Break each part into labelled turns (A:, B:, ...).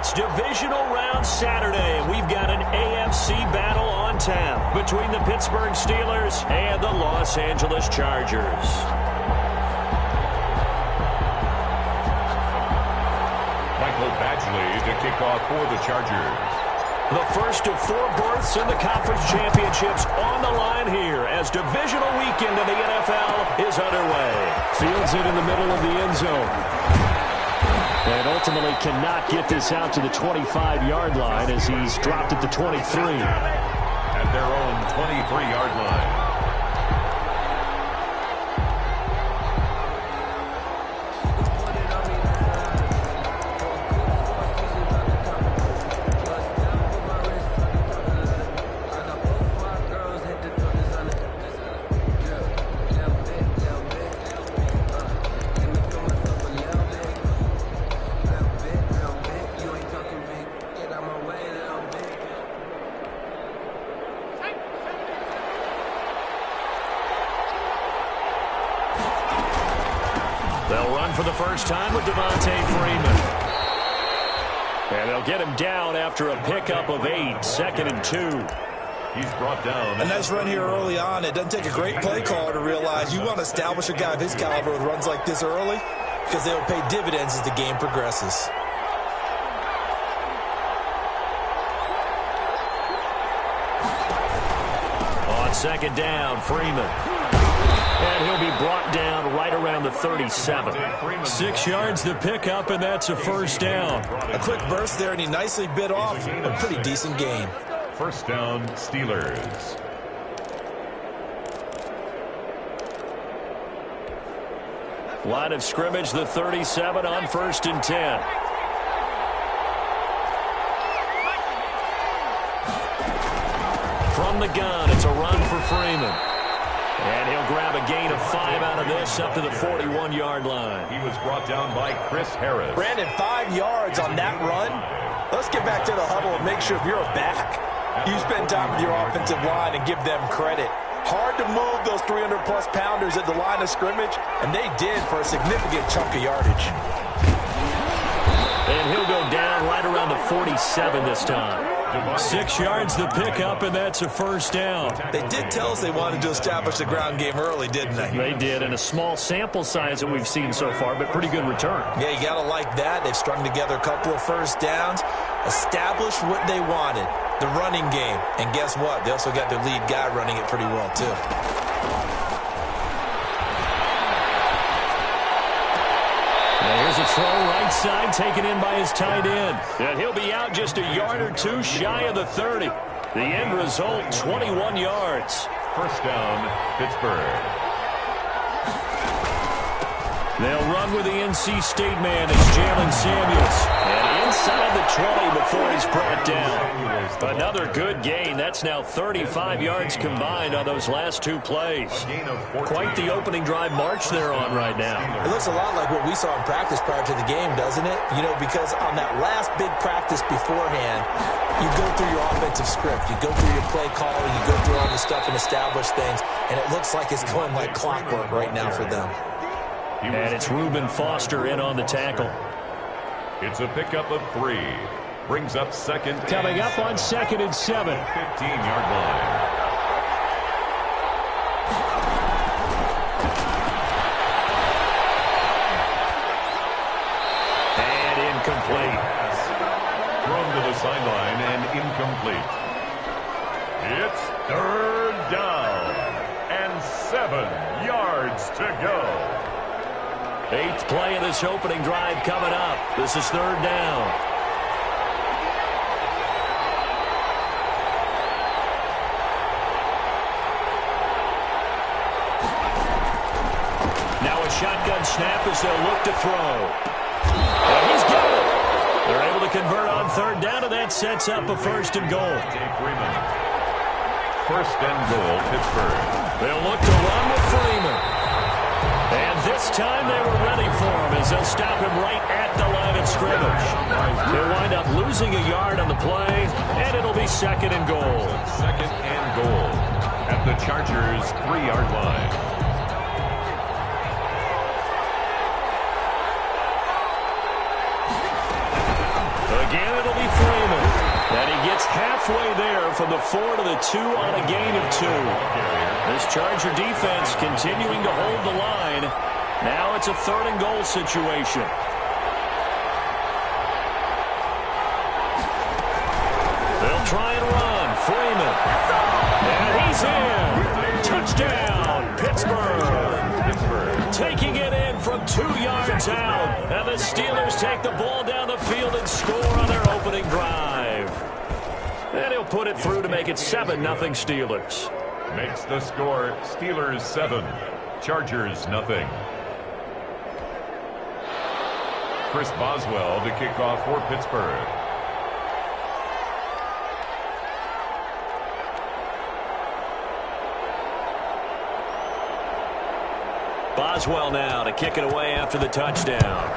A: It's divisional round Saturday, and we've got an AFC battle on tap between the Pittsburgh Steelers and the Los Angeles Chargers.
B: Michael Badgley to kick off for the Chargers.
A: The first of 4 berths in the conference championships on the line here as divisional weekend in the NFL is underway. Fields it in the middle of the end zone. And ultimately cannot get this out to the 25-yard line as he's dropped at the 23.
B: At their own 23-yard line.
A: They'll run for the first time with Devontae Freeman. And they'll get him down after a pickup of 8, 2nd and 2.
B: He's brought down.
C: A nice run here early on. It doesn't take a great play caller to realize you want to establish a guy of his caliber with runs like this early because they will pay dividends as the game progresses.
A: On 2nd down, Freeman. And he'll be brought down right around the 37. 6 yards the pickup, and that's a first down.
C: A quick burst there, and he nicely bit off a pretty decent gain.
B: First down, Steelers.
A: Line of scrimmage, the 37 on 1st and 10. From the gun, it's a run for Freeman. And he'll grab a gain of 5 out of this up to the 41-yard line.
B: He was brought down by Chris Harris.
C: Brandon, 5 yards on that run. Let's get back to the huddle and make sure if you're a back, you spend time with your offensive line and give them credit. Hard to move those 300-plus pounders at the line of scrimmage, and they did for a significant chunk of yardage.
A: And he'll go down right around the 47 this time. 6 yards the pickup, and that's a first down.
C: They did tell us they wanted to establish the ground game early, didn't they?
A: They did, and a small sample size that we've seen so far, but pretty good return.
C: Yeah, you got to like that. They've strung together a couple of first downs, established what they wanted, the running game. And guess what? They also got their lead guy running it pretty well, too.
A: Here's a throw right side taken in by his tight end. And he'll be out just a yard or 2 shy of the 30. The end result, 21 yards.
B: First down, Pittsburgh.
A: They'll run with the NC State man as Jalen Samuels. And inside the 20 before he's brought down. Another good gain. That's now 35 yards combined on those last 2 plays. Quite the opening drive march they're on right now.
C: It looks a lot like what we saw in practice prior to the game, doesn't it? You know, because on that last big practice beforehand, you go through your offensive script. You go through your play calling. You go through all the stuff and establish things. And it looks like it's going like clockwork right now for them.
A: And it's Reuben Foster in on the tackle.
B: It's a pickup of 3. Brings up 2nd.
A: Coming up on 2nd and 7.
B: 15-yard line.
A: And incomplete.
B: Thrown to the sideline and incomplete. It's 3rd down and 7 yards to go.
A: 8th play of this opening drive coming up. This is 3rd down. Now a shotgun snap as they'll look to throw. And he's got it. They're able to convert on 3rd down, and that sets up a 1st and goal.
B: Freeman. 1st and goal, Pittsburgh.
A: They'll look to run with Freeman. And this time they were ready for him as they'll stop him right at the line of scrimmage. They'll wind up losing a yard on the play, and it'll be 2nd and goal.
B: 2nd and goal at the Chargers' 3-yard line.
A: Again, it'll be Freeman. And he gets halfway there from the 4 to the 2 on a gain of 2. This Charger defense continuing to hold the line. Now it's a 3rd and goal situation. They'll try and run. Freeman. And he's in. Touchdown, Pittsburgh. Taking it in from 2 yards out. And the Steelers take the ball down the field and score on their opening drive. And he'll put it through to make it 7-0 Steelers.
B: Makes the score Steelers 7, Chargers nothing. Chris Boswell to kick off for Pittsburgh.
A: Boswell now to kick it away after the touchdown.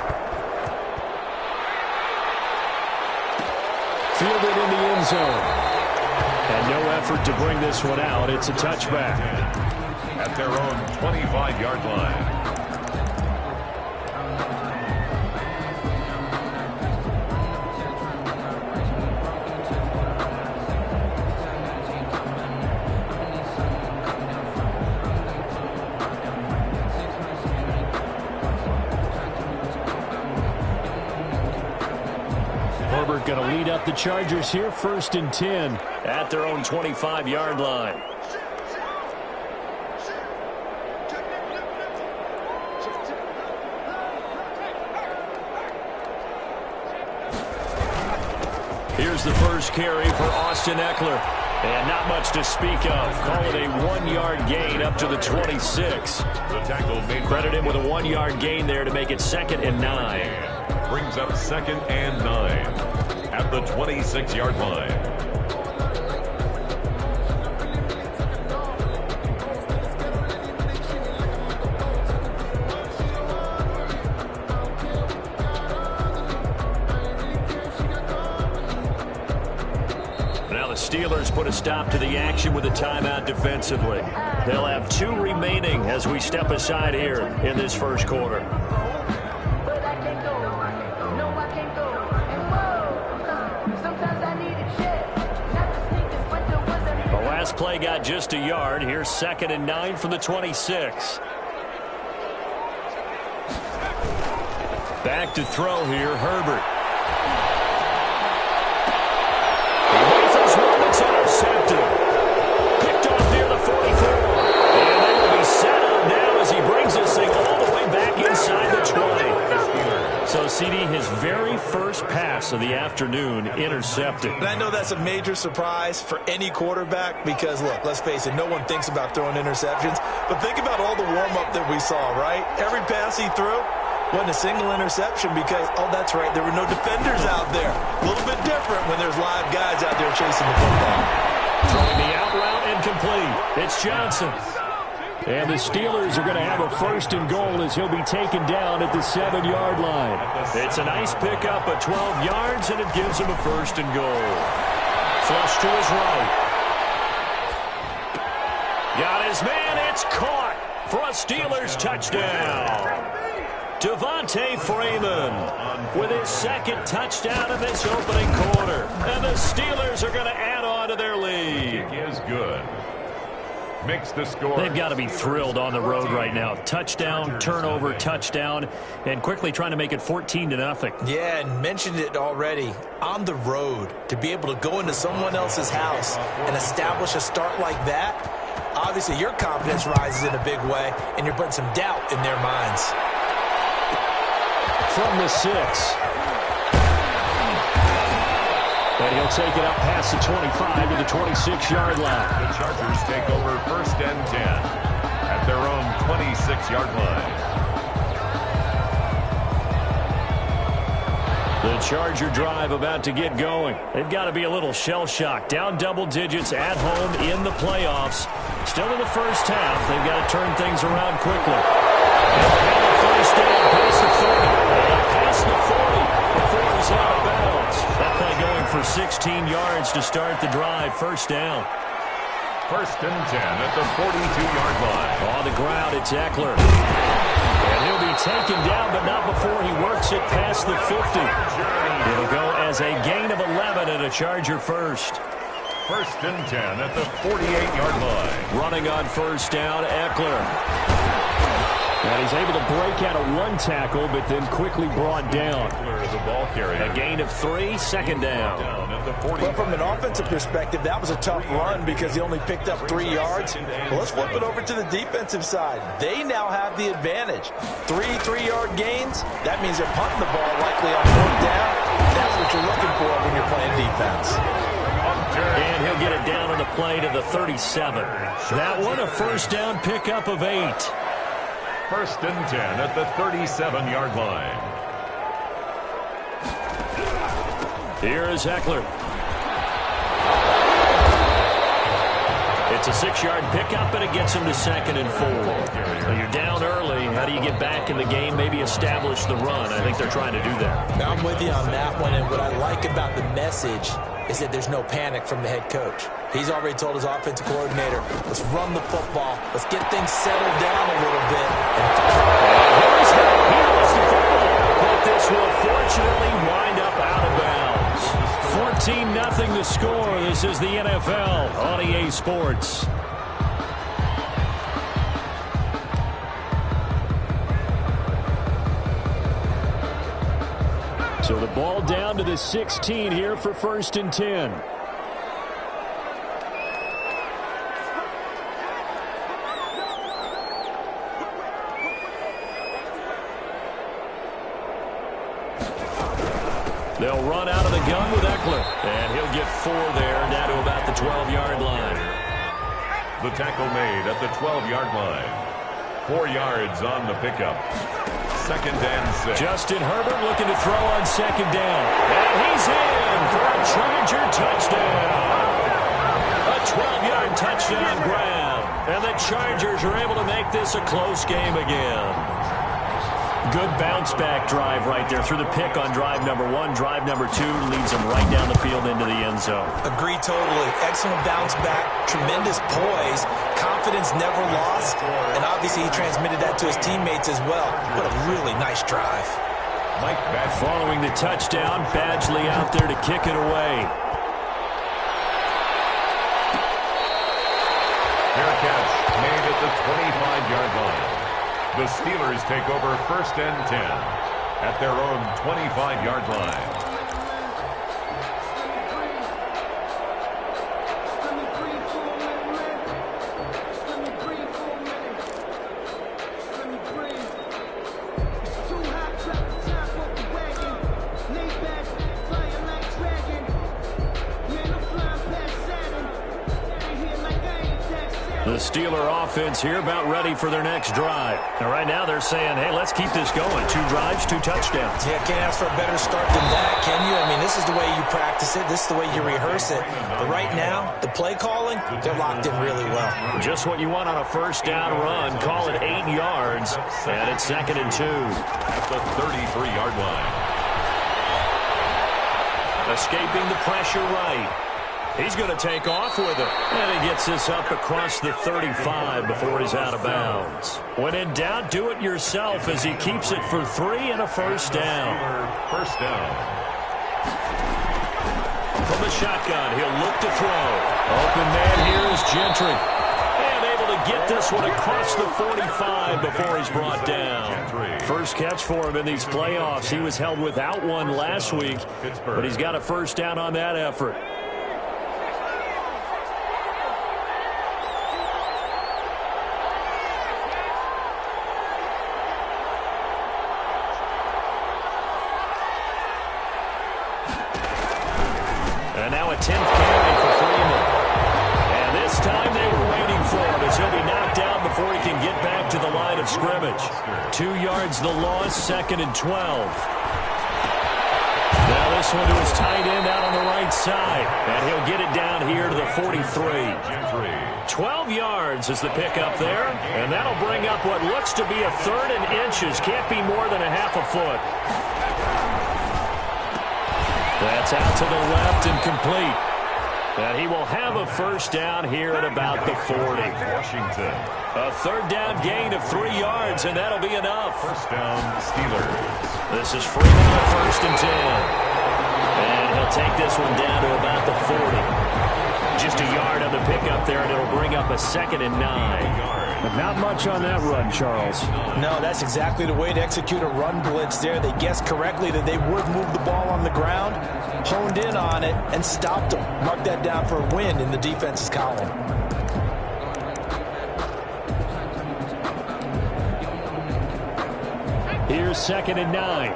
A: Fielded in the end zone. And no effort to bring this one out. It's a touchback.
B: At their own 25-yard line.
A: Going to lead up the Chargers here, 1st and 10 at their own 25-yard line. Here's the first carry for Austin Eckler. And not much to speak of. Call it a 1-yard gain up to the 26.
B: The tackle made.
A: Credit him with a 1-yard gain there to make it 2nd and 9.
B: Brings up 2nd and 9. At the 26-yard line.
A: Now the Steelers put a stop to the action with a timeout defensively. They'll have 2 remaining as we step aside here in this first quarter. Play got just a yard. Here's 2nd and 9 from the 26. Back to throw here, Herbert. He waits one that's intercepted. Picked off near the 44. And they will be set up now as he brings this thing all the way back inside the 20. So, CD, his very first pass of the afternoon intercepted.
C: And I know that's a major surprise for any quarterback because, look, let's face it, no one thinks about throwing interceptions. But think about all the warm-up that we saw, right? Every pass he threw wasn't a single interception because, oh, that's right, there were no defenders out there. A little bit different when there's live guys out there chasing the football.
A: Throwing the out route incomplete. It's Johnson. And the Steelers are going to have a 1st and goal as he'll be taken down at the 7-yard line. It's a nice pickup of 12 yards, and it gives him a 1st and goal. Flush to his right. Got his man. It's caught for a Steelers touchdown. Devontae Freeman with his 2nd touchdown in this opening quarter. And the Steelers are going to add on to their lead.
B: Kick is good. Makes the score.
A: They've got to be thrilled on the road right now. Touchdown, turnover, touchdown, and quickly trying to make it 14-0.
C: Yeah, and mentioned it already. On the road, to be able to go into someone else's house and establish a start like that, obviously your confidence rises in a big way, and you're putting some doubt in their minds.
A: From the 6. And he'll take it up past the 25 to the 26-yard line.
B: The Chargers take over 1st and 10 at their own 26-yard line.
A: The Charger drive about to get going. They've got to be a little shell-shocked. Down double digits at home in the playoffs. Still in the first half. They've got to turn things around quickly. And they have a 1st down past the 30. Past the 40 before he's out of bounds. That play going for 16 yards to start the drive. 1st down.
B: 1st and 10 at the 42-yard line.
A: On the ground, it's Eckler. And he'll be taken down, but not before he works it past the 50. It'll go as a gain a Charger first.
B: First and 10 at the 48-yard line.
A: Running on first down, Eckler. And he's able to break out of one tackle, but then quickly brought down.
B: The ball carrier.
A: A gain of 3, second down.
C: Well, from an offensive perspective, that was a tough run because he only picked up 3 yards. Well, let's flip it over to the defensive side. They now have the advantage. 3-3-yard gains, that means they're punting the ball likely on fourth down. That's what you're looking for when you're playing defense.
A: And he'll get it down on the play to the 37. That one a first down pickup of 8.
B: First and 10 at the 37-yard line.
A: Here is Eckler. It's a 6-yard pickup, and it gets him to 2nd and 4. Well, you're down early. How do you get back in the game, maybe establish the run? I think they're trying to do that.
C: Now, I'm with you on that one, and what I like about the message is that there's no panic from the head coach. He's already told his offensive coordinator, let's run the football. Let's get things settled down a little bit.
A: Here's how he lost the football. But this will fortunately wind up out of bounds. 14-0 the score. This is the NFL on EA Sports. So the ball down to the 16 here for first and 10. They'll run out of the gun with Eckler. And he'll get 4 there, down to about the 12-yard line.
B: The tackle made at the 12-yard line. 4 yards on the pickup. Second and 6.
A: Justin Herbert looking to throw on second down. And he's in for a Charger touchdown. A 12-yard touchdown grab. And the Chargers are able to make this a close game again. Good bounce-back drive right there through the pick on drive number 1. Drive number 2 leads them right down the field into the end zone.
C: Agree totally. Excellent bounce back. Tremendous poise. Confidence never lost. And obviously he transmitted that to his teammates as well. What a really nice drive.
B: Mike Badgley.
A: Following the touchdown, Badgley out there to kick it away.
B: Fair catch made at the 25-yard line. The Steelers take over first and 10 at their own 25-yard line.
A: The Steeler offense here about ready for their next drive. And right now they're saying, hey, let's keep this going. 2 drives, 2 touchdowns.
C: Yeah, can't ask for a better start than that, can you? I mean, this is the way you practice it. This is the way you rehearse it. But right now, the play calling, they're locked in really well.
A: Just what you want on a first down run. Call it 8 yards. And it's 2nd and 2.
B: At the 33-yard line.
A: Escaping the pressure right. He's going to take off with it. And he gets this up across the 35 before he's out of bounds. When in doubt, do it yourself as he keeps it for 3 and a first down.
B: First down.
A: From the shotgun, he'll look to throw. Open man here is Gentry. And able to get this one across the 45 before he's brought down. First catch for him in these playoffs. He was held without one last week, but he's got a first down on that effort. And now a 10th carry for Freeman. And this time they were waiting for him as he'll be knocked down before he can get back to the line of scrimmage. 2 yards the loss, 2nd and 12. Now this one to his tight end out on the right side. And he'll get it down here to the 43. 12 yards is the pickup there. And that'll bring up what looks to be a 3rd and inches. Can't be more than a half a foot. That's out to the left and complete. And he will have a first down here at about the 40.
B: Washington.
A: A 3rd down gain of 3 yards, and that'll be enough.
B: First down, Steelers.
A: This is Freeman on 1st and 10. And he'll take this one down to up a 2nd and 9.
D: But not much on that run, Charles.
C: No, that's exactly the way to execute a run blitz there. They guessed correctly that they would move the ball on the ground, honed in on it, and stopped them. Mark that down for a win in the defense's column.
D: Here's 2nd and 9.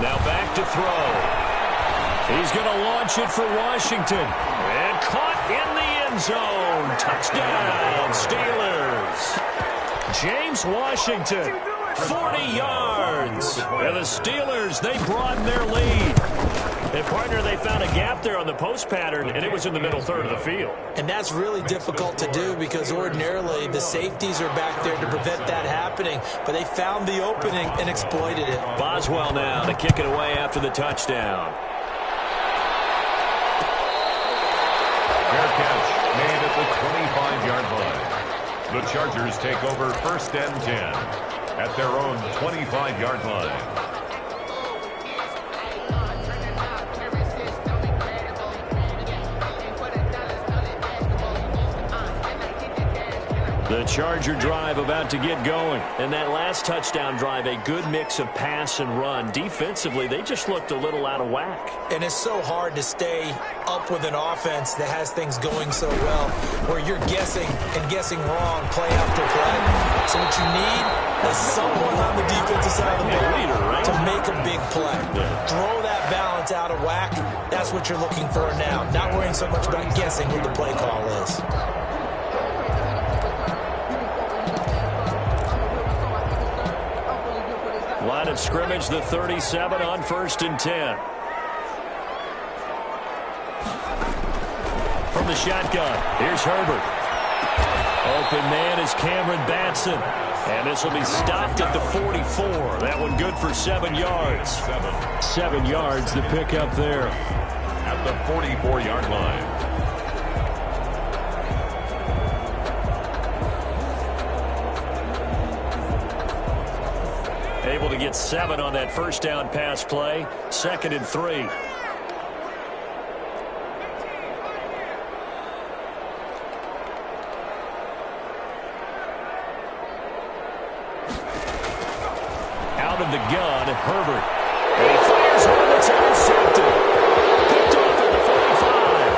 A: Now back to throw. He's going to launch it for Washington. And caught in the end zone. Touchdown, Steelers. James Washington, 40 yards. And the Steelers, they broaden their lead. And, partner, they found a gap there on the post pattern, and it was in the middle third of the field.
C: And that's really difficult to do because ordinarily the safeties are back there to prevent that happening. But they found the opening and exploited it.
A: Boswell now to kick it away after the touchdown.
B: Fair catch made at the 25-yard line. The Chargers take over 1st and 10 at their own 25-yard line.
A: The Charger drive about to get going. And that last touchdown drive, a good mix of pass and run. Defensively, they just looked a little out of whack.
C: And it's so hard to stay up with an offense that has things going so well, where you're guessing and guessing wrong play after play. So what you need is someone on the defensive side of the ball to make a big play. Throw that balance out of whack. That's what you're looking for now. Not worrying so much about guessing what the play call is.
A: Line of scrimmage, the 37 on 1st and 10. From the shotgun, here's Herbert. Open man is Cameron Batson. And this will be stopped at the 44. That one good for 7 yards. 7 yards, the pickup there.
B: At the 44-yard line.
A: Able to get 7 on that first down pass play. 2nd and 3. Out of the gun, Herbert. And he fires one that's intercepted. Picked off at the 45.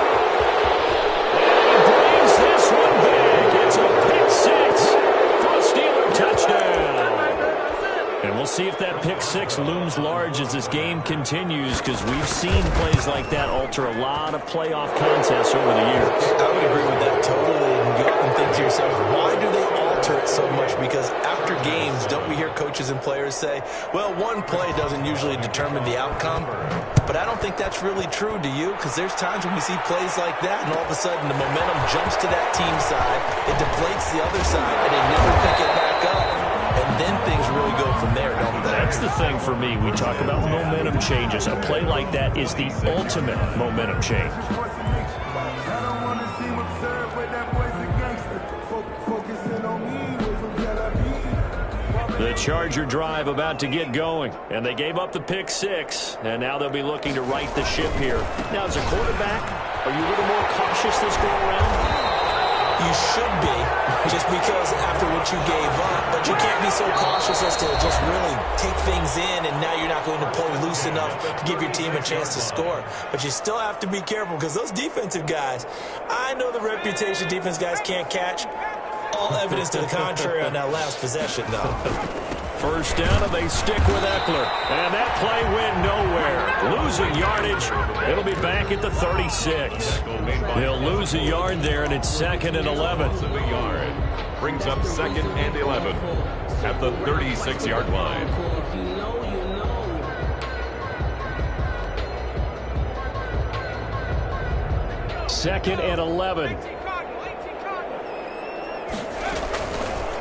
A: And he brings this one back. It's a pick 6 for a Steeler touchdown. And we'll see if that pick 6 looms large as this game continues, because we've seen plays like that alter a lot of playoff contests over the years.
C: I would agree with that totally. And you often think to yourself, why do they alter it so much? Because after games, don't we hear coaches and players say, well, one play doesn't usually determine the outcome. But I don't think that's really true, do you? Because there's times when we see plays like that, and all of a sudden the momentum jumps to that team side, it deflates the other side, and they never pick it back up. And then things really go from there, don't they?
A: That's the thing for me. We talk about momentum changes. A play like that is the ultimate momentum change. The Charger drive about to get going. And they gave up the pick 6. And now they'll be looking to right the ship here. Now, as a quarterback, are you a little more cautious this go around?
C: You should be, just because after what you gave up. But you can't be so cautious as to just really take things in, and now you're not going to play loose enough to give your team a chance to score. But you still have to be careful, because those defensive guys, I know the reputation defense guys can't catch. All evidence to the contrary on that last possession, though.
A: First down, and they stick with Eckler. And that play went nowhere. Losing yardage. It'll be back at the 36. They'll lose a yard there, and it's 2nd and 11.
B: Brings up 2nd and 11 at the 36-yard line.
A: Second and 11.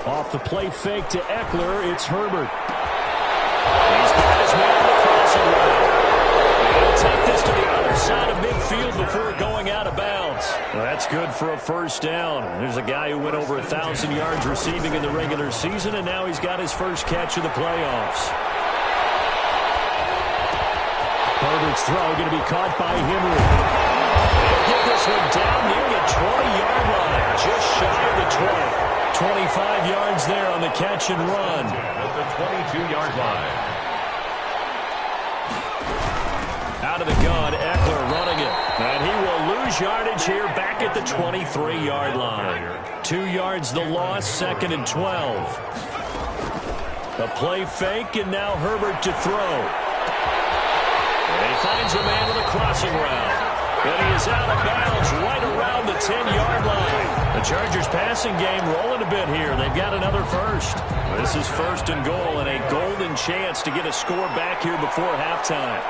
A: Off the play fake to Eckler, it's Herbert. He's got his man on the crossing route. He'll take this to the other side of midfield before going out of bounds. Well, that's good for a first down. There's a guy who went over 1,000 yards receiving in the regular season, and now he's got his first catch of the playoffs.
D: Herbert's throw going to be caught by Henry. They'll get this one down near the 20-yard line, just shy of the 20. 25 yards there on the catch and run.
B: At the 22-yard line.
A: Out of the gun, Eckler running it. And he will lose yardage here back at the 23-yard line. 2 yards the loss, 2nd and 12. A play fake, and now Herbert to throw. And he finds a man with a crossing route. And he is out of bounds right around the 10-yard line. The Chargers passing game rolling a bit here. They've got another first. This is 1st and goal and a golden chance to get a score back here before halftime.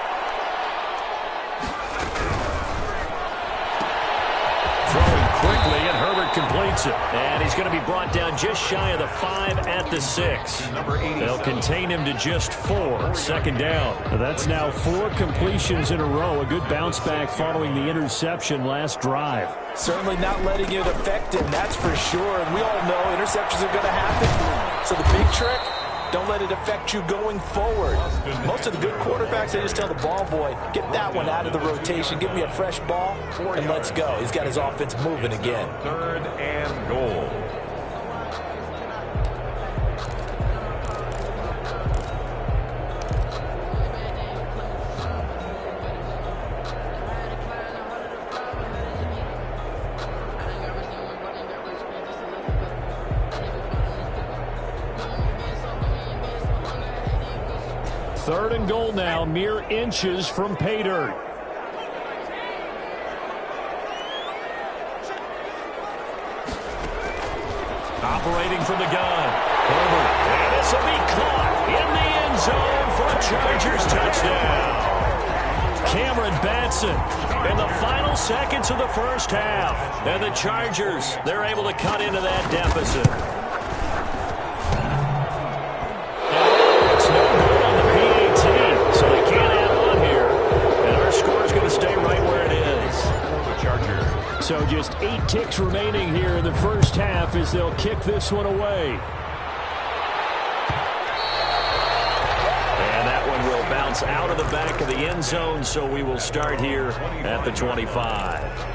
A: Throwing quickly, and Herbert completes it. And he's going to be brought down just shy of the 5 at the 6. They'll contain him to just 4. 2nd down.
D: That's now 4 completions in a row. A good bounce back following the interception last drive.
C: Certainly not letting it affect him, that's for sure. And we all know interceptions are going to happen. So the big trick, don't let it affect you going forward. Most of the good quarterbacks, they just tell the ball boy, get that one out of the rotation, give me a fresh ball, and let's go. He's got his offense moving again.
B: 3rd and goal.
D: Third and goal now, mere inches from pay dirt.
A: Operating from the gun. Herbert. And this will be caught in the end zone for a Chargers touchdown. Cameron Batson in the final seconds of the first half. And the Chargers, they're able to cut into that deficit. It's no good on the PAT, so they can't add on here. And our score is going to stay right where it is.
B: The Chargers.
D: So just 8 ticks remaining here in the first half as they'll kick this one away.
A: And that one will bounce out of the back of the end zone, so we will start here at the 25.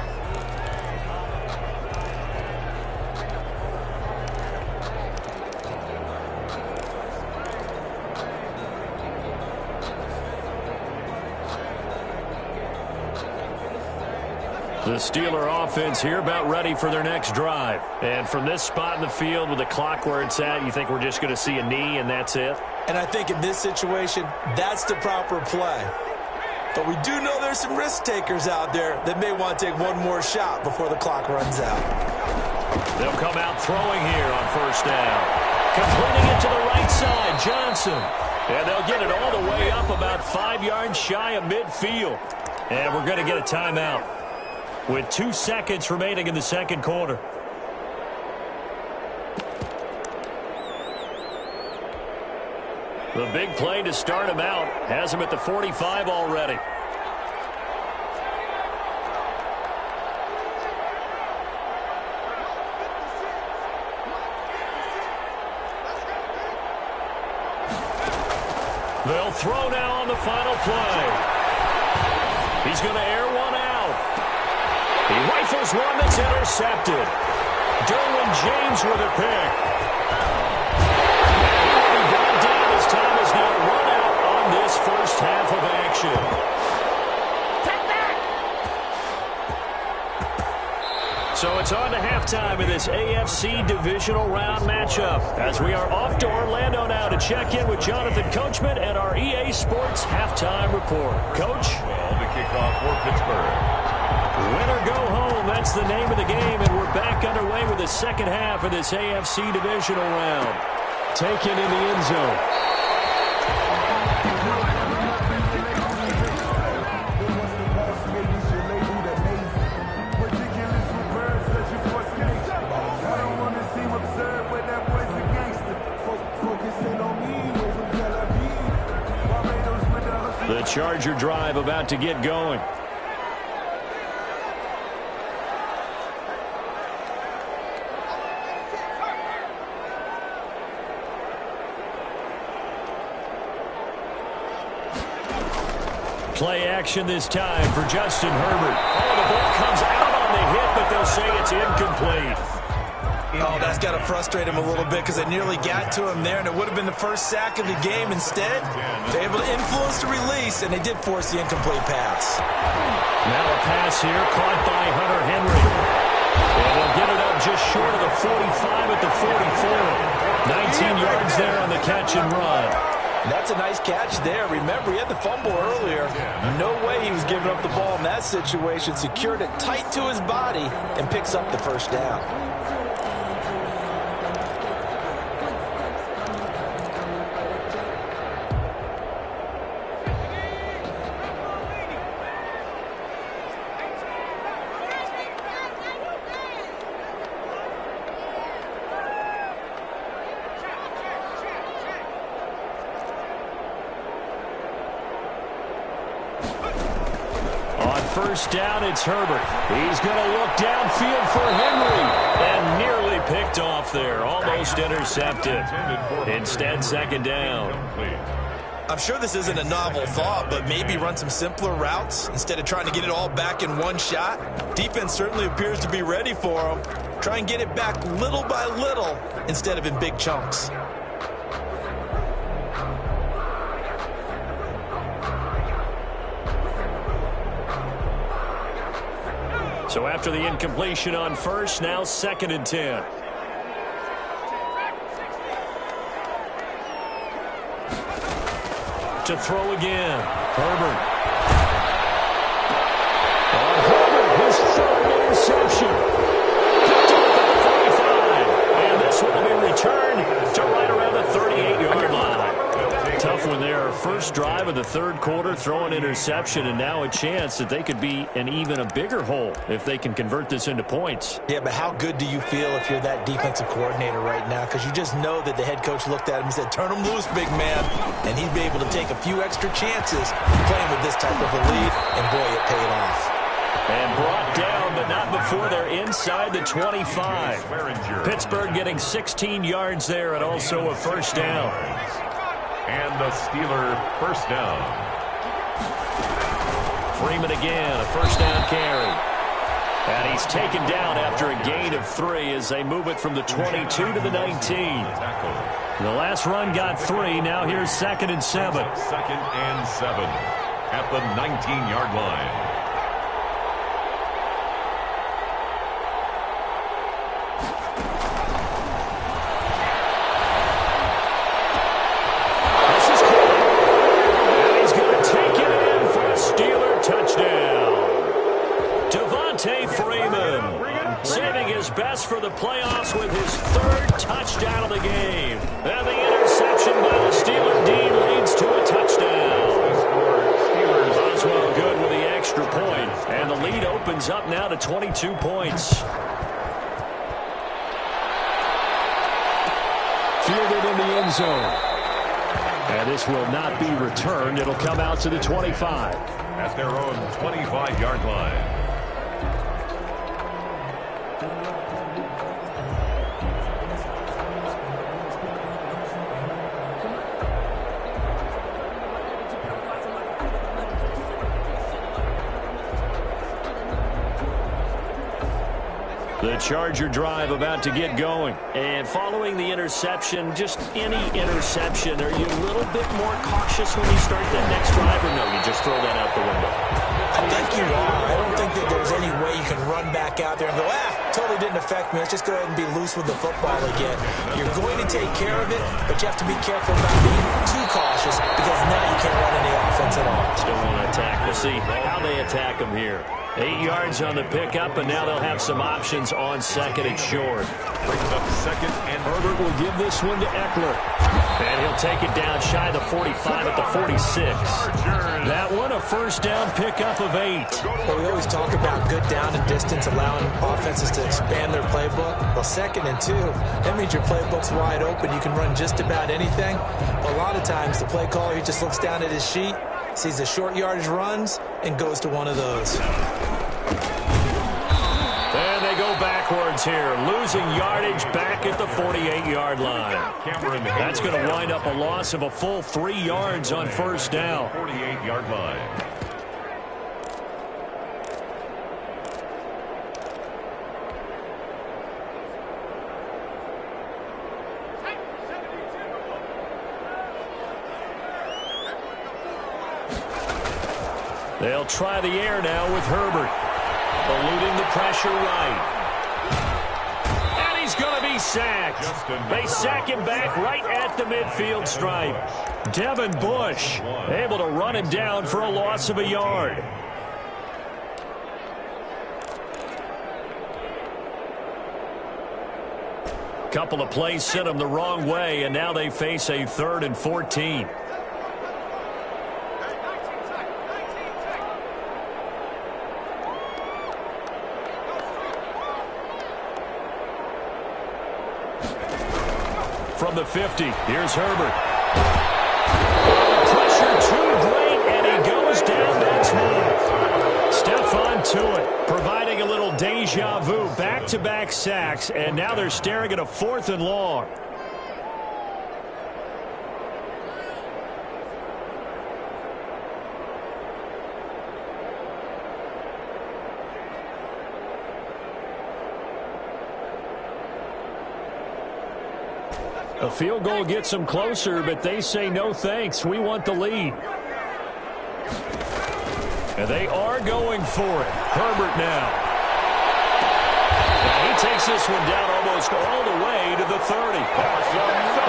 A: The Steeler offense here about ready for their next drive. And from this spot in the field with the clock where it's at, you think we're just going to see a knee and that's it?
C: And I think in this situation, that's the proper play. But we do know there's some risk takers out there that may want to take one more shot before the clock runs out.
A: They'll come out throwing here on 1st down. Completing it to the right side, Johnson. And they'll get it all the way up about 5 yards shy of midfield. And we're going to get a timeout with 2 seconds remaining in the 2nd quarter. The big play to start him out has him at the 45 already. They'll throw now on the final play. He's going to air one out. He rifles one that's intercepted. Derwin James with a pick. And he will be brought down as time is now run out on this first half of action. So it's on to halftime in this AFC divisional round matchup as we are off to Orlando now to check in with Jonathan Coachman and our EA Sports halftime report. Coach?
B: Well, the kickoff for Pittsburgh.
A: Win or go home, that's the name of the game, and we're back underway with the second half of this AFC divisional round.
D: Taken in the end zone.
A: The Charger drive about to get going.
D: Play action this time for Justin Herbert. Oh, the ball comes out on the hit, but they'll say it's incomplete.
C: Oh, that's got to frustrate him a little bit because they nearly got to him there, and it would have been the first sack of the game. Instead, they're able to influence the release, and they did force the incomplete pass.
D: Now a pass here caught by Hunter Henry. And they'll get it up just short of the 45 at the 44. 19 yards there on the catch and run.
C: That's a nice catch there. Remember, he had the fumble earlier. No way he was giving up the ball in that situation. Secured it tight to his body and picks up the first down.
D: First down, it's Herbert. He's going to look downfield for Henry. And nearly picked off there. Almost intercepted. Instead, second down.
C: I'm sure this isn't a novel thought, but maybe run some simpler routes instead of trying to get it all back in one shot. Defense certainly appears to be ready for him. Try and get it back little by little instead of in big chunks.
D: So after the incompletion on first, now 2nd and 10. To throw again. Herbert. Herbert, his third interception. Picked off at the 45. And this one will be returned to right around the 38-yard line. Tough one there. First drive of the third quarter, throw an interception, and now a chance that they could be in even a bigger hole if they can convert this into points.
C: Yeah, but how good do you feel if you're that defensive coordinator right now? Because you just know that the head coach looked at him and said, turn him loose, big man. And he'd be able to take a few extra chances playing with this type of a lead, and boy, it paid off.
D: And brought down, but not before they're inside the 25. Pittsburgh getting 16 yards there and also a first down.
B: And the Steeler first down.
D: Freeman again, a first down carry. And he's taken down after a gain of 3 as they move it from the 22 to the 19. The last run got 3. Now here's 2nd and 7.
B: 2nd and 7 at the 19-yard line.
D: Best for the playoffs with his 3rd touchdown of the game. And the interception by the Steeler D leads to a touchdown. Oswald good with the extra point. And the lead opens up now to 22 points. Fielded in the end zone. And this will not be returned. It'll come out to the 25.
B: At their own 25-yard line.
D: The Charger drive about to get going. And following the interception, just any interception, are you a little bit more cautious when you start that next drive, or no, you just throw that out the window?
C: I think you are. I don't think that there's any way you can run back out there and go, totally didn't affect me. Let's just go ahead and be loose with the football again. You're going to take care of it, but you have to be careful not being too cautious because now you can't run any offense at all.
D: Still want to attack. We'll see how they attack them here. 8 yards on the pickup, and now they'll have some options on 2nd and short.
B: Brings up 2nd, and
D: Herbert will give this one to Eckler. And he'll take it down shy of the 45 at the 46. That one a first down pickup of 8.
C: Well, we always talk about good down and distance, allowing offenses to expand their playbook. Well, 2nd and 2, that means your playbook's wide open. You can run just about anything. But a lot of times, the play caller, he just looks down at his sheet, sees the short yardage runs, and goes to one of those.
D: And they go backwards here, losing yardage back at the 48-yard line. That's going to wind up a loss of a full 3 yards on first down.
B: 48-yard line.
D: They'll try the air now with Herbert. Eluding the pressure right. And he's going to be sacked. They sack him back right at the midfield stripe. Devin Bush able to run him down for a loss of a yard. Couple of plays sent them the wrong way, and now they face a 3rd and 14. From the 50, here's Herbert. Pressure too great, and he goes down once more. Stephon Tuitt providing a little deja vu, back-to-back sacks, and now they're staring at a 4th and long. A field goal gets them closer, but they say no thanks. We want the lead. And they are going for it. Herbert now. And he takes this one down almost all the way to the 30.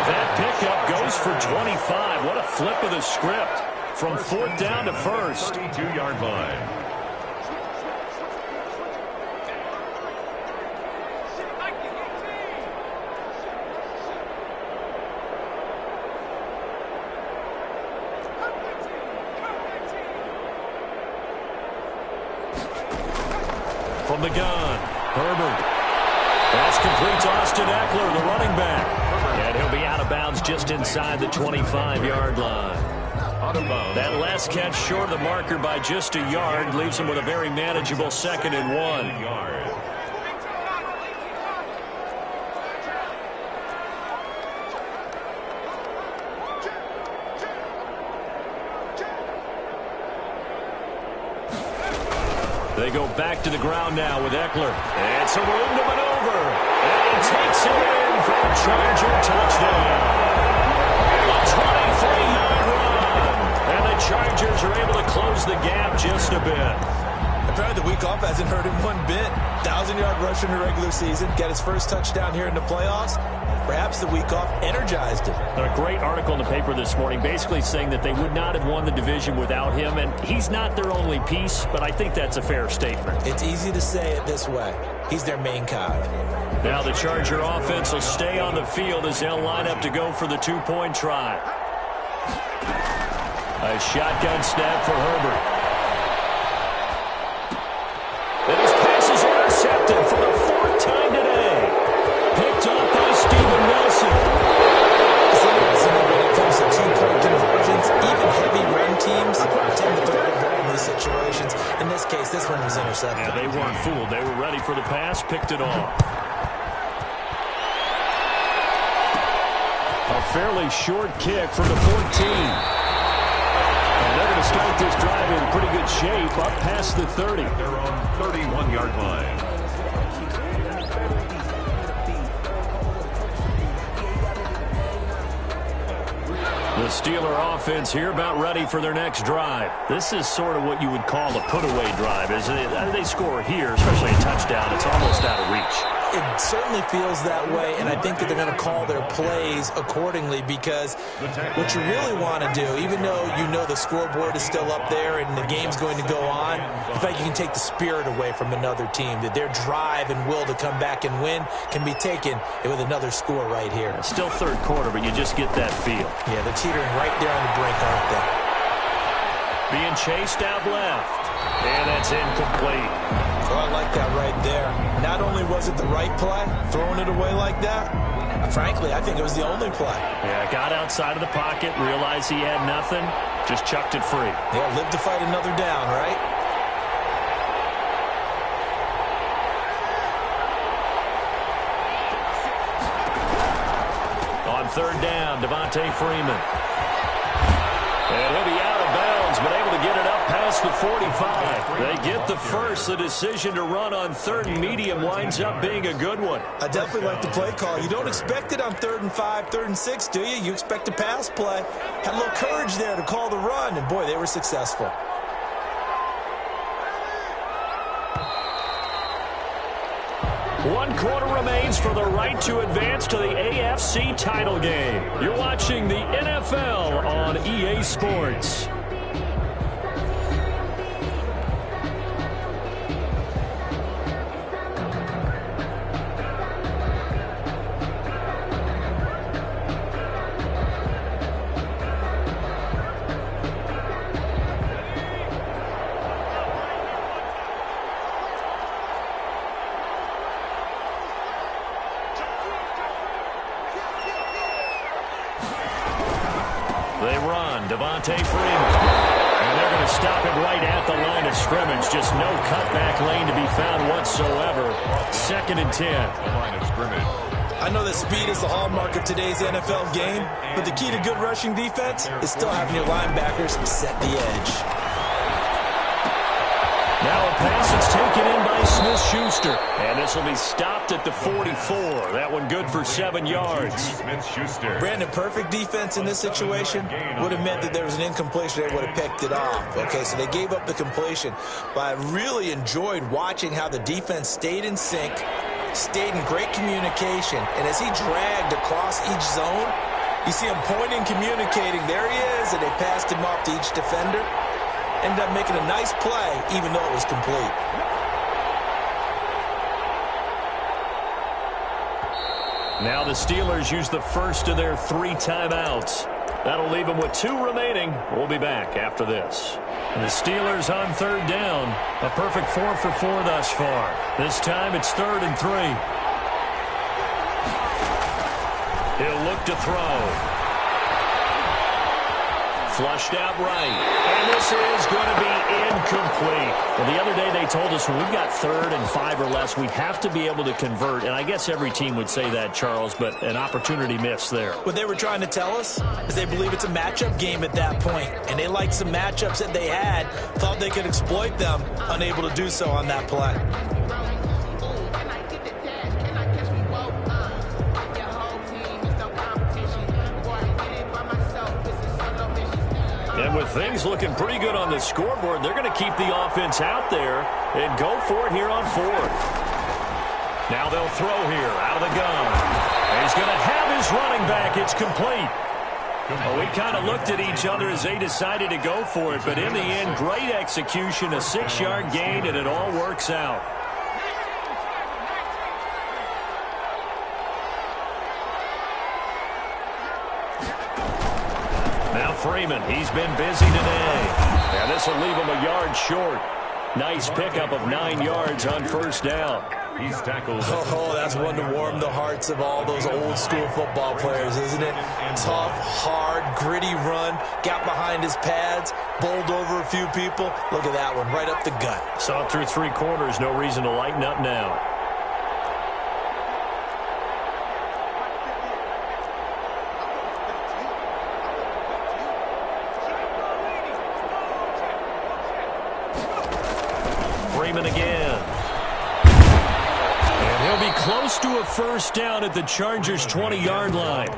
D: That pickup goes for 25. What a flip of the script. From 4th down to 1st.
B: 32-yard line.
D: From the gun, Herbert. That's complete to Austin Eckler, the running back. And he'll be out of bounds just inside the 25-yard line. That last catch short of the marker by just a yard leaves him with a very manageable 2nd and 1. They go back to the ground now with Eckler. It's a room to maneuver. And he takes it in for a Charger touchdown. A 23-yard run. And the Chargers are able to close the gap just a bit.
C: Apparently the week off hasn't hurt him one bit. 1,000-yard rusher in the regular season. Get his first touchdown here in the playoffs. Perhaps the week off energized him.
D: A great article in the paper this morning basically saying that they would not have won the division without him, and he's not their only piece, but I think that's a fair statement.
C: It's easy to say it this way. He's their main cog.
D: Now the Charger offense will stay on the field as they'll line up to go for the 2-point try. A shotgun snap for Herbert. And his pass is intercepted for the 4th time today. Picked up by Steven Wilson.
C: It's interesting that when it comes to 2-point conversions, even heavy run teams tend to throw the ball in these situations. In this case, this one was intercepted.
D: Yeah, they weren't fooled. They were ready for the pass, picked it off. A fairly short kick from the 14. And they're going to start this drive in pretty good shape up past the 30.
B: They're on 31-yard line.
D: The Steeler offense here about ready for their next drive. This is sort of what you would call a put-away drive. As they score here, especially a touchdown, it's almost out of reach.
C: It certainly feels that way, and I think that they're going to call their plays accordingly because what you really want to do, even though you know the scoreboard is still up there and the game's going to go on, the fact you can take the spirit away from another team, that their drive and will to come back and win can be taken with another score right here.
D: Still 3rd quarter, but you just get that feel.
C: Yeah, they're teetering right there on the brink, aren't they?
D: Being chased out left. And that's incomplete.
C: Oh, I like that right there. Not only was it the right play, throwing it away like that, frankly, I think it was the only play.
D: Yeah, got outside of the pocket, realized he had nothing, just chucked it free.
C: Yeah, live to fight another down, right?
D: On 3rd down, Devontae Freeman. And he'll be out of bounds, but able to get it up past the 45. They get the first. The decision to run on 3rd and medium winds up being a good one.
C: I definitely like the play call. You don't expect it on 3rd and 5, 3rd and 6, do you? You expect a pass play. Had a little courage there to call the run, and boy, they were successful.
D: quarter remains for the right to advance to the AFC title game. You're watching the NFL on EA Sports. They run, Devontae Freeman. And they're going to stop it right at the line of scrimmage. Just no cutback lane to be found whatsoever. 2nd and 10.
B: The line of scrimmage.
C: I know that speed is the hallmark of today's NFL game, but the key to good rushing defense is still having your linebackers set the edge.
D: Now a pass that's taken in by Smith-Schuster. And this will be stopped at the 44. That one good for 7 yards.
B: Smith-Schuster.
C: Brandon, perfect defense in this situation would have meant that there was an incompletion. They would have picked it off. Okay, so they gave up the completion. But I really enjoyed watching how the defense stayed in sync, stayed in great communication. And as he dragged across each zone, you see him pointing, communicating. There he is, and they passed him off to each defender. Ended up making a nice play, even though it was complete.
D: Now the Steelers use the first of their 3 timeouts. That'll leave them with 2 remaining. We'll be back after this. And the Steelers on 3rd down. A perfect 4 for 4 thus far. This time it's 3rd and 3. He'll look to throw. Flushed out right. And this is going to be incomplete. Well, the other day they told us when we've got 3rd and 5 or less, we have to be able to convert. And I guess every team would say that, Charles, but an opportunity missed there.
C: What they were trying to tell us is they believe it's a matchup game at that point. And they liked some matchups that they had, thought they could exploit them, unable to do so on that play.
D: And with things looking pretty good on the scoreboard, they're going to keep the offense out there and go for it here on 4th. Now they'll throw here out of the gun. And he's going to have his running back. It's complete. Well, we kind of looked at each other as they decided to go for it. But in the end, great execution, a 6-yard gain, and it all works out. Freeman, he's been busy today. And this will leave him a yard short. Nice pickup of 9 yards on 1st down.
B: He's tackled.
C: Oh, that's one to warm the hearts of all those old school football players, isn't it? Tough, hard, gritty run. Got behind his pads, bowled over a few people. Look at that one, right up the gut.
D: Saw through 3 quarters, no reason to lighten up now. Freeman again. And he'll be close to a 1st down at the Chargers' 20-yard line.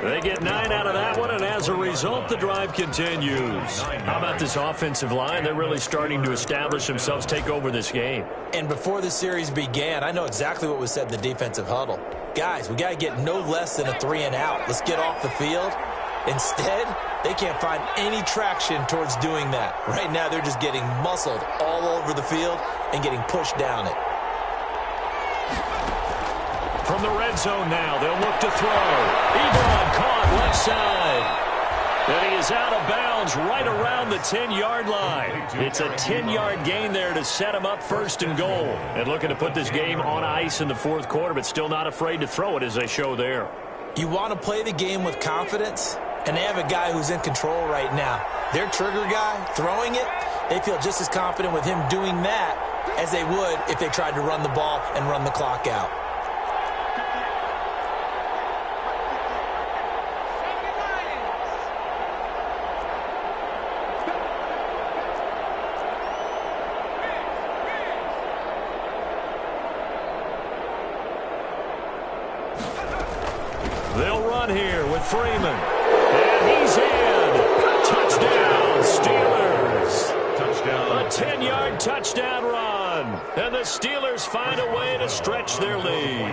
D: They get 9 out of that one, and as a result, the drive continues. How about this offensive line? They're really starting to establish themselves, take over this game.
C: And before the series began, I know exactly what was said in the defensive huddle. Guys, we got to get no less than a 3 and out. Let's get off the field. Instead, they can't find any traction towards doing that. Right now, they're just getting muscled all over the field and getting pushed down it.
D: From the red zone now, they'll look to throw. Ebron caught left side. And he is out of bounds right around the 10-yard line. It's a 10-yard gain there to set him up 1st and goal. And looking to put this game on ice in the 4th quarter, but still not afraid to throw it as they show there.
C: You want to play the game with confidence? And they have a guy who's in control right now. Their trigger guy, throwing it, they feel just as confident with him doing that as they would if they tried to run the ball and run the clock out.
D: They'll run here with Freeman. And he's in. Touchdown, Steelers.
B: Touchdown.
D: A 10-yard touchdown run.
A: run. And the Steelers find a way to stretch their lead.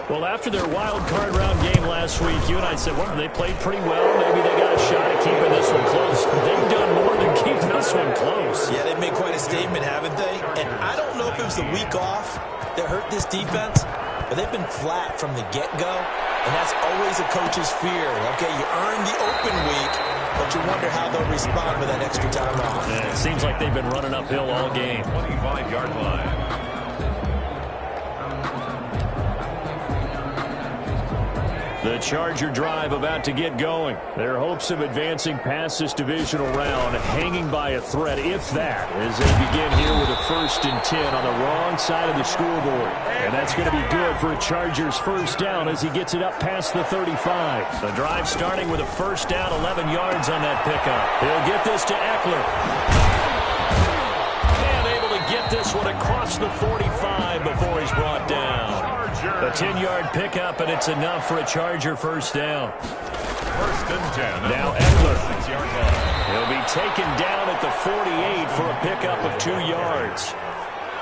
D: Well, after their wild card round game last week, you and I said, well, they played pretty well. Maybe they got a shot at keeping this one close. They've done more than keep this one close.
C: Yeah, they've made quite a statement, haven't they? And I don't know if it was the week off that hurt this defense, but they've been flat from the get-go, and that's always a coach's fear. Okay, you earn the open week, but you wonder how they'll respond with that extra time off.
D: Yeah, it seems like they've been running uphill all game.
B: 25-yard line.
A: The Charger drive about to get going. Their hopes of advancing past this divisional round hanging by a thread, if that, as they begin here with a 1st and 10 on the wrong side of the scoreboard. And that's going to be good for a Chargers first down as he gets it up past the 35. The drive starting with a first down, 11 yards on that pickup. He'll get this to Eckler. And able to get this one across the 45 before he's brought down. A 10-yard pickup, and it's enough for a Charger first down.
B: 1st and 10.
A: Now Eckler. He'll be taken down at the 48 for a pickup of 2 yards.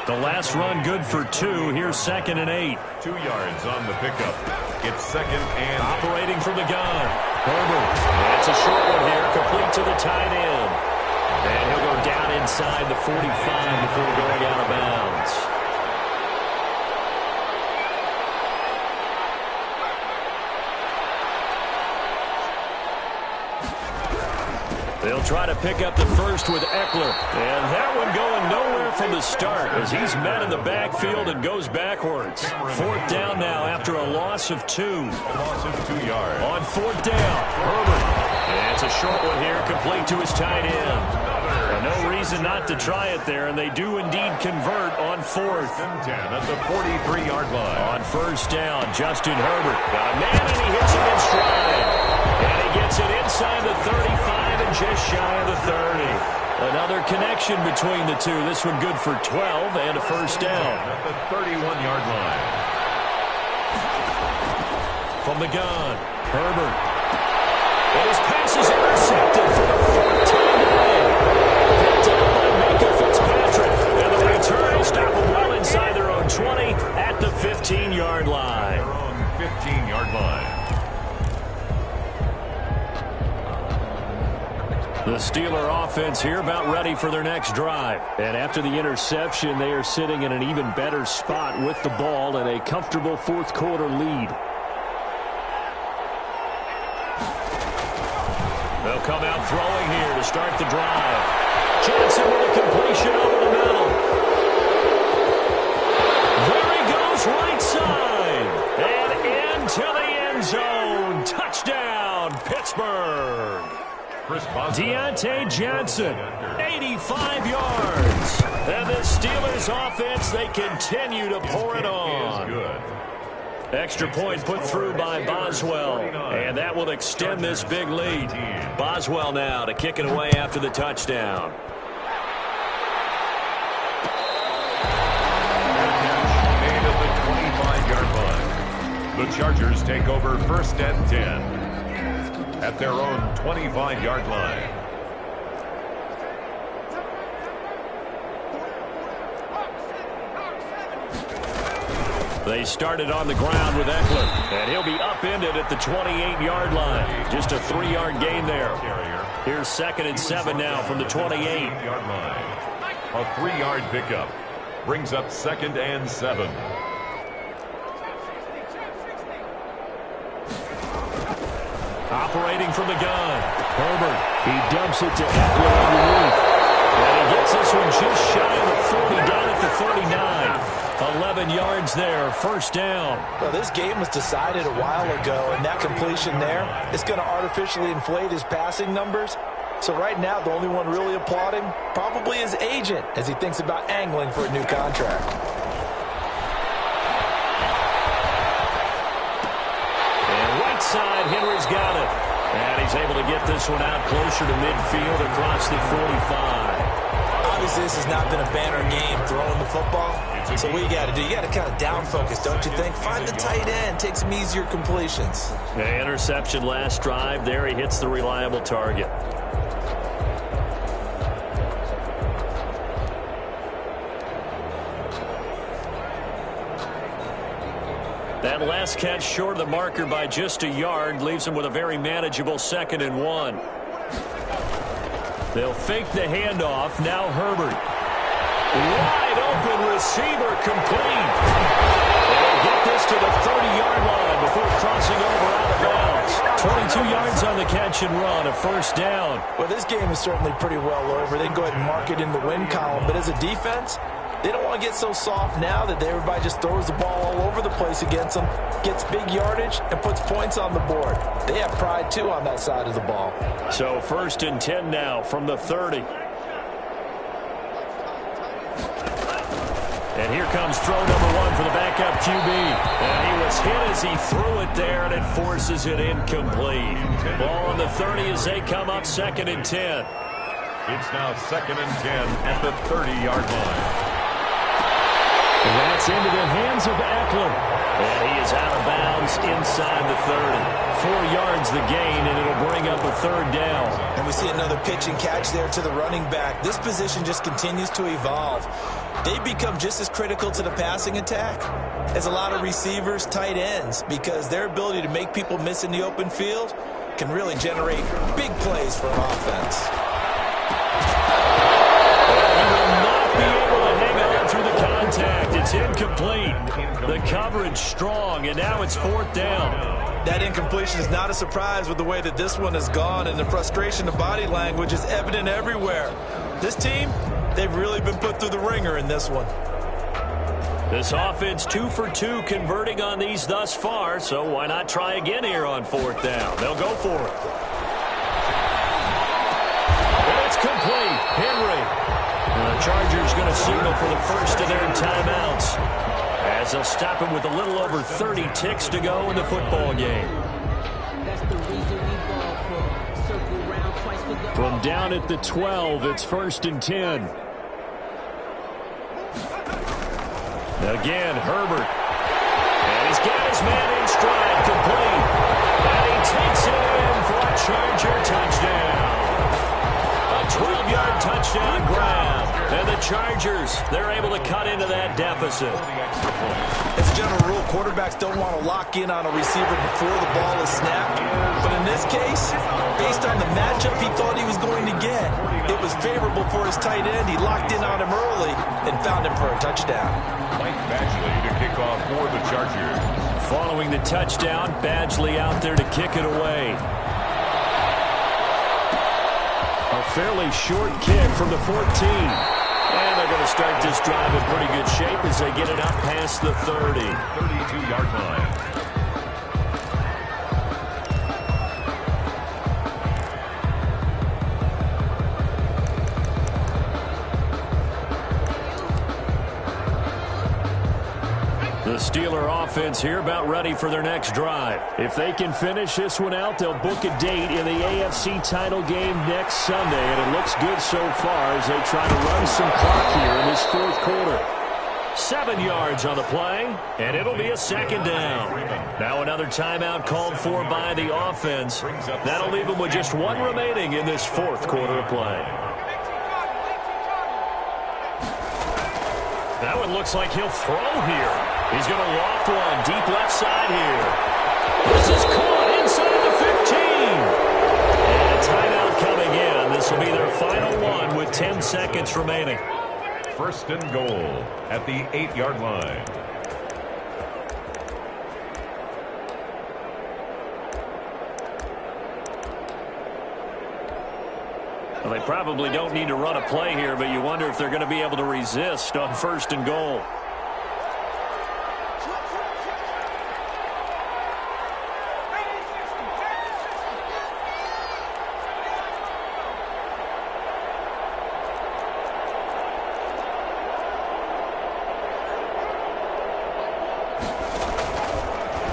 A: The last run good for 2. Here's 2nd and 8.
B: 2 yards on the pickup. It's 2nd and
A: operating from the gun. Herbert. That's a short one here, complete to the tight end. And he'll go down inside the 45 before going out of bounds. They'll try to pick up the first with Eckler. And that one going nowhere from the start as he's met in the backfield and goes backwards. 4th down now after a loss of 2.
B: a loss of 2 yards.
A: On 4th down, Herbert. And it's a short one here, complete to his tight end. No reason not to try it there, and they do indeed convert on 4th.
B: 10 at the 43-yard line.
A: On 1st down, Justin Herbert. Got a man, and he hits it in stride. And he gets it inside the 35 and just shy of the 30. Another connection between the two. This one good for 12 and a first down.
B: At the 31-yard line.
A: From the gun, Herbert. And his pass is intercepted for the 4th time today. Picked up by Minka Fitzpatrick. And the return will stop them well inside their own 20 at the 15-yard line.
B: Their own 15-yard line.
A: The Steeler offense here about ready for their next drive. And after the interception, they are sitting in an even better spot with the ball and a comfortable 4th quarter lead. They'll come out throwing here to start the drive. Johnson with a completion over the middle. There he goes right side. And into the end zone. Touchdown, Pittsburgh. Deontay Johnson, 85 yards. And the Steelers offense, they continue to pour it on. Extra point put through by Boswell. And that will extend this big lead. Boswell now to kick it away after the touchdown.
B: Made at the 25-yard line. The Chargers take over 1st and 10. At their own 25-yard line.
A: They started on the ground with Eckler, and he'll be upended at the 28-yard line. Just a 3-yard gain there. Here's 2nd and 7 now from the 28-yard
B: line. A 3-yard pickup brings up 2nd and 7.
A: Operating from the gun, Herbert. He dumps it to Eckler underneath. And he gets this one just shy of the 40, down at the 49. 11 yards there, first down.
C: Well, this game was decided a while ago, and that completion there is going to artificially inflate his passing numbers. So right now, the only one really applauding probably his agent as he thinks about angling for a new contract.
A: Side, Henry's got it. And he's able to get this one out closer to midfield across the 45.
C: Obviously, this has not been a banner game throwing the football. So what you got to do, you got to kind of down focus, don't you think? Find the tight end, take some easier completions.
A: Yeah, interception last drive. There he hits the reliable target.
D: That last catch short of the marker by just a yard leaves him with a very manageable 2nd and 1. They'll fake the handoff. Now Herbert. Wide open receiver, complete. They'll get this to the 30-yard line before crossing over out of bounds. 22 yards on the catch and run, a 1st down.
C: Well, this game is certainly pretty well over. They can go ahead and mark it in the win column. But as a defense, they don't want to get so soft now that everybody just throws the ball all over the place against them, gets big yardage, and puts points on the board. They have pride, too, on that side of the ball.
D: So 1st and 10 now from the 30. And here comes throw number 1 for the backup QB. And he was hit as he threw it there, and it forces it incomplete. Ball on the 30 as they come up 2nd and 10.
B: It's now 2nd and 10 at the 30-yard line.
D: And that's into the hands of Eckler. And he is out of bounds inside the 30. 4 yards the gain, and it'll bring up a 3rd down.
C: And we see another pitch and catch there to the running back. This position just continues to evolve. They become just as critical to the passing attack as a lot of receivers, tight ends, because their ability to make people miss in the open field can really generate big plays for an offense.
D: He will not be able to hang on through the contact. It's incomplete. The coverage strong, and now it's 4th down.
C: That incompletion is not a surprise with the way that this one has gone, and the frustration of body language is evident everywhere. This team, they've really been put through the ringer in this one.
D: This offense 2 for 2 converting on these thus far, so why not try again here on 4th down? They'll go for it. And it's complete. Henry. And the Chargers going to signal for the first of their timeouts, as they'll stop him with a little over 30 ticks to go in the football game. From down at the 12, it's 1st and 10. Again, Herbert. And he's got his man in stride, complete. And he takes it in for a Charger touchdown. A 12-yard touchdown grab. And the Chargers, they're able to cut into that deficit.
C: As a general rule, quarterbacks don't want to lock in on a receiver before the ball is snapped. But in this case, based on the matchup he thought he was going to get, it was favorable for his tight end. He locked in on him early and found him for a touchdown.
B: Mike Badgley to kick off for the Chargers.
D: Following the touchdown, Badgley out there to kick it away. A fairly short kick from the 14. And they're going to start this drive in pretty good shape as they get it up past the 30.
B: 32-yard line.
D: The Steeler offense here about ready for their next drive. If they can finish this one out, they'll book a date in the AFC title game next Sunday, and it looks good so far as they try to run some clock here in this 4th quarter. 7 yards on the play, and it'll be a 2nd down. Now another timeout called for by the offense. That'll leave them with just 1 remaining in this 4th quarter of play. That one looks like he'll throw here. He's going to loft one deep left side here. This is caught inside the 15. And a timeout coming in. This will be their final one with 10 seconds remaining.
B: 1st and goal at the 8-yard line.
D: Well, they probably don't need to run a play here, but you wonder if they're going to be able to resist on 1st and goal.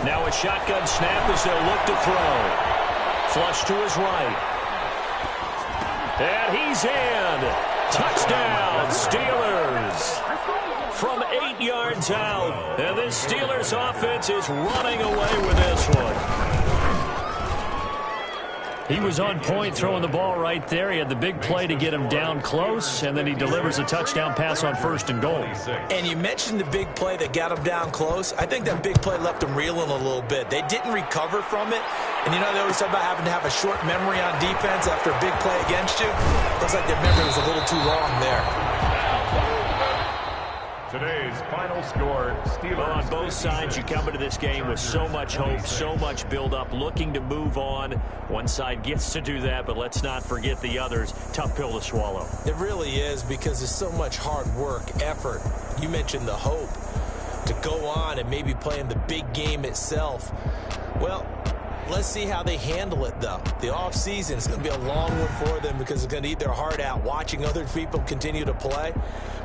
D: Now a shotgun snap as they'll look to throw. Flush to his right. And he's in. Touchdown, Steelers. From 8 yards out. And this Steelers offense is running away with this one. He was on point throwing the ball right there. He had the big play to get him down close, and then he delivers a touchdown pass on 1st and goal.
C: And you mentioned the big play that got him down close. I think that big play left him reeling a little bit. They didn't recover from it. And you know, they always talk about having to have a short memory on defense after a big play against you. Looks like their memory was a little too long there.
B: Today's final score, Steelers.
A: Well, on both sides, you come into this game with so much hope, so much build-up, looking to move on. One side gets to do that, but let's not forget the others. Tough pill to swallow.
C: It really is, because there's so much hard work, effort. You mentioned the hope to go on and maybe play in the big game itself. Well, let's see how they handle it, though. The offseason is going to be a long one for them because it's going to eat their heart out watching other people continue to play.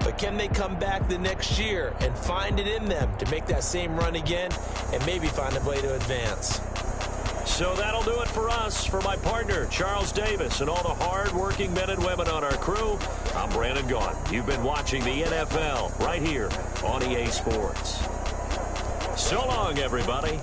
C: But can they come back the next year and find it in them to make that same run again and maybe find a way to advance?
A: So that'll do it for us. For my partner, Charles Davis, and all the hard-working men and women on our crew, I'm Brandon Gaughan. You've been watching the NFL right here on EA Sports. So long, everybody.